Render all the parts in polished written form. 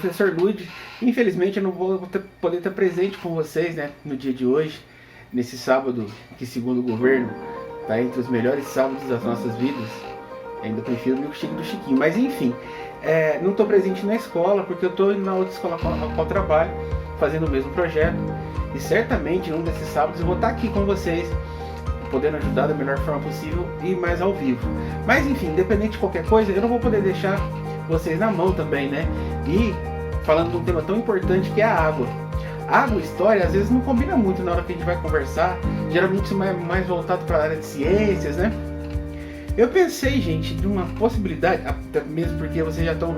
professor Lud. Infelizmente eu não vou poder estar presente com vocês, né, no dia de hoje, nesse sábado que, segundo o governo, está entre os melhores sábados das nossas vidas. Ainda prefiro o milkshake do Chiquinho, mas enfim, não estou presente na escola porque eu estou indo na outra escola com a qual trabalho, fazendo o mesmo projeto, e certamente num desses sábados eu vou estar aqui com vocês, podendo ajudar da melhor forma possível e mais ao vivo. Mas enfim, independente de qualquer coisa, eu não vou poder deixar vocês na mão também, né? E falando de um tema tão importante que é a água. Água e história às vezes não combina muito na hora que a gente vai conversar. Geralmente isso é mais voltado para a área de ciências, né? Eu pensei, gente, de uma possibilidade, até mesmo porque vocês já estão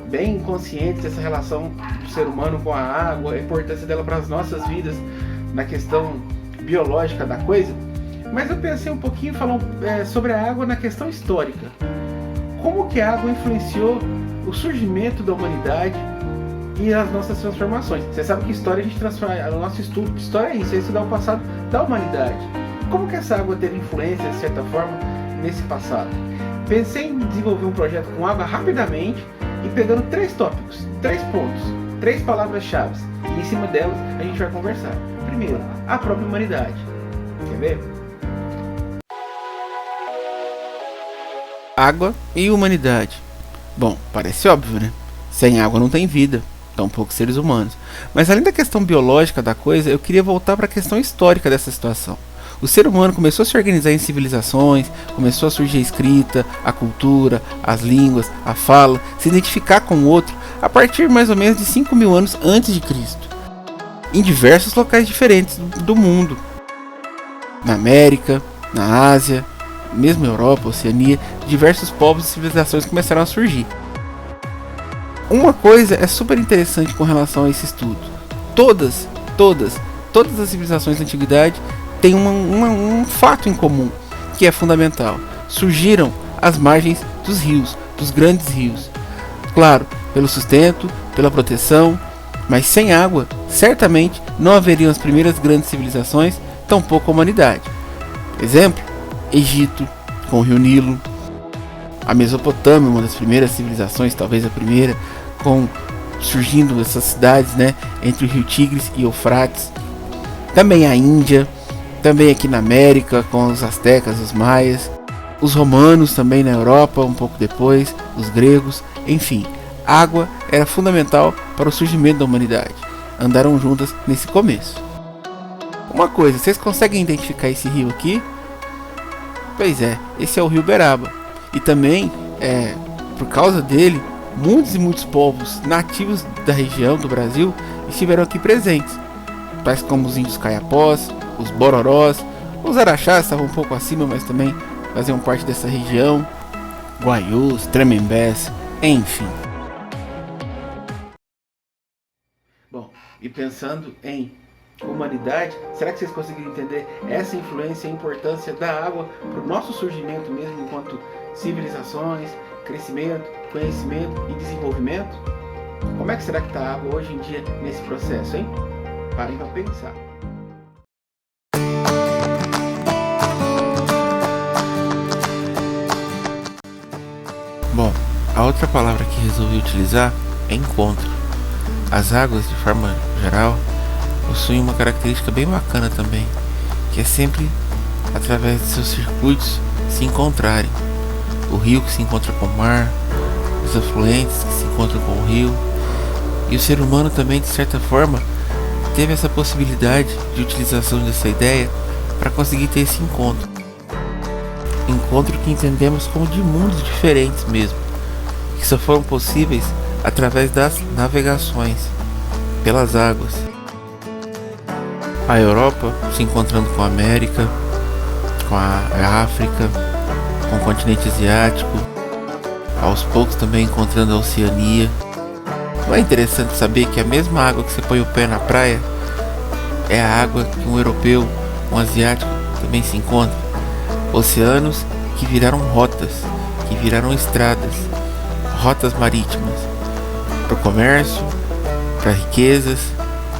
bem conscientes dessa relação do ser humano com a água, a importância dela para as nossas vidas na questão biológica da coisa. Mas eu pensei um pouquinho sobre a água na questão histórica. Como que a água influenciou o surgimento da humanidade e as nossas transformações? Você sabe que história a gente transforma, o nosso estudo de história é isso, é estudar o passado da humanidade. Como que essa água teve influência, de certa forma, nesse passado? Pensei em desenvolver um projeto com água rapidamente e pegando 3 tópicos, 3 pontos, 3 palavras-chave, e em cima delas a gente vai conversar. Primeiro, a própria humanidade. Quer ver? Água e humanidade. Bom, parece óbvio, né? Sem água não tem vida, tampouco seres humanos. Mas além da questão biológica da coisa, eu queria voltar para a questão histórica dessa situação. O ser humano começou a se organizar em civilizações, começou a surgir a escrita, a cultura, as línguas, a fala, se identificar com o outro a partir mais ou menos de 5.000 anos antes de Cristo, em diversos locais diferentes do mundo. Na América, na Ásia, mesmo Europa, Oceania, diversos povos e civilizações começaram a surgir. Uma coisa é super interessante com relação a esse estudo. Todas as civilizações da antiguidade têm um fato em comum, que é fundamental. Surgiram às margens dos rios, dos grandes rios. Claro, pelo sustento, pela proteção, mas sem água, certamente não haveriam as primeiras grandes civilizações, tampouco a humanidade. Exemplo, Egito, com o rio Nilo. A Mesopotâmia, uma das primeiras civilizações, talvez a primeira, surgindo essas cidades, né, entre o rio Tigres e Eufrates. Também a Índia, também aqui na América, com os astecas, os maias. Os romanos também na Europa, um pouco depois, os gregos. Enfim, água era fundamental para o surgimento da humanidade. Andaram juntas nesse começo. Uma coisa, vocês conseguem identificar esse rio aqui? Pois é, esse é o rio Uberaba. E também, por causa dele, muitos e muitos povos nativos da região do Brasil estiveram aqui presentes. Tais como os índios caiapós, os bororós, os araxás estavam um pouco acima, mas também faziam parte dessa região. Guaiús, tremembés, enfim. Bom, e pensando em humanidade, será que vocês conseguiram entender essa influência e importância da água para o nosso surgimento mesmo enquanto civilizações, crescimento, conhecimento e desenvolvimento? Como é que será que está a água hoje em dia nesse processo, hein? Parem para pensar. Bom, a outra palavra que resolvi utilizar é encontro. As águas, de forma geral, possuem uma característica bem bacana também, que é sempre através de seus circuitos se encontrarem. O rio que se encontra com o mar, os afluentes que se encontram com o rio, e o ser humano também, de certa forma, teve essa possibilidade de utilização dessa ideia para conseguir ter esse encontro. Encontro que entendemos como de mundos diferentes mesmo, que só foram possíveis através das navegações pelas águas. A Europa se encontrando com a América, com a África, com o continente asiático, aos poucos também encontrando a Oceania. Não é interessante saber que a mesma água que você põe o pé na praia é a água que um europeu, um asiático também se encontra? Oceanos que viraram rotas, que viraram estradas, rotas marítimas, para o comércio, para riquezas,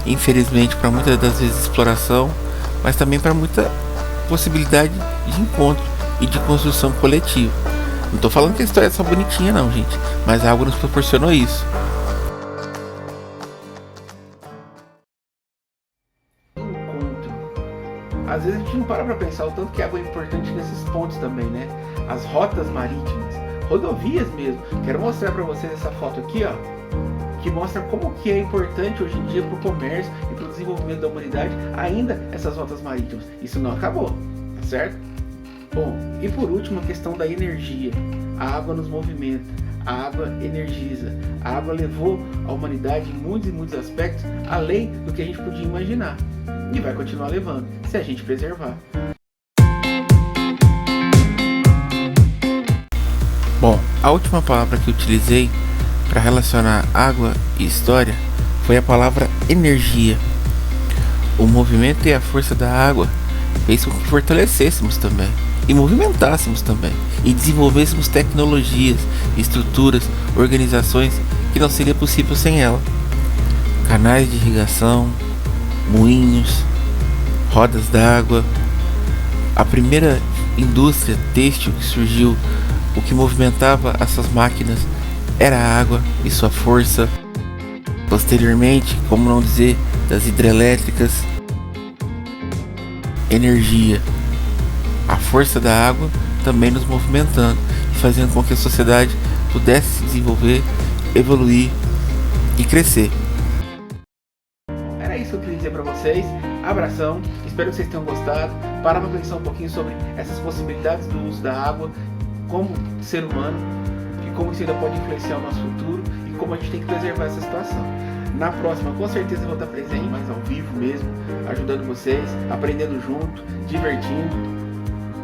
infelizmente para muitas das vezes exploração, mas também para muita possibilidade de encontro e de construção coletiva. Não estou falando que a história é só bonitinha não, gente, mas a água nos proporcionou isso. às vezes a gente não para pra pensar o tanto que a água é importante nesses pontos também, né? As rotas marítimas, rodovias mesmo. Quero mostrar pra vocês essa foto aqui, ó, que mostra como que é importante hoje em dia para o comércio e para o desenvolvimento da humanidade ainda essas rotas marítimas. Isso não acabou, tá certo? Bom, e por último a questão da energia. A água nos movimenta, a água energiza, a água levou a humanidade em muitos e muitos aspectos além do que a gente podia imaginar. E vai continuar levando, se a gente preservar. Bom, a última palavra que utilizei para relacionar água e história foi a palavra energia. O movimento e a força da água fez com que fortalecêssemos também, e movimentássemos também, e desenvolvêssemos tecnologias, estruturas, organizações que não seria possível sem ela. Canais de irrigação, moinhos, rodas d'água, a primeira indústria têxtil que surgiu, o que movimentava essas máquinas era a água e sua força. Posteriormente, como não dizer, das hidrelétricas, energia, a força da água também nos movimentando e fazendo com que a sociedade pudesse se desenvolver, evoluir e crescer. Era isso que eu queria dizer para vocês. Abração, espero que vocês tenham gostado. Para pra pensar um pouquinho sobre essas possibilidades do uso da água como ser humano, como isso ainda pode influenciar o nosso futuro e como a gente tem que preservar essa situação. Na próxima, com certeza eu vou estar presente, mas ao vivo mesmo, ajudando vocês, aprendendo junto, divertindo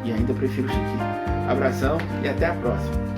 e ainda prefiro o Chiquinho. Abração e até a próxima.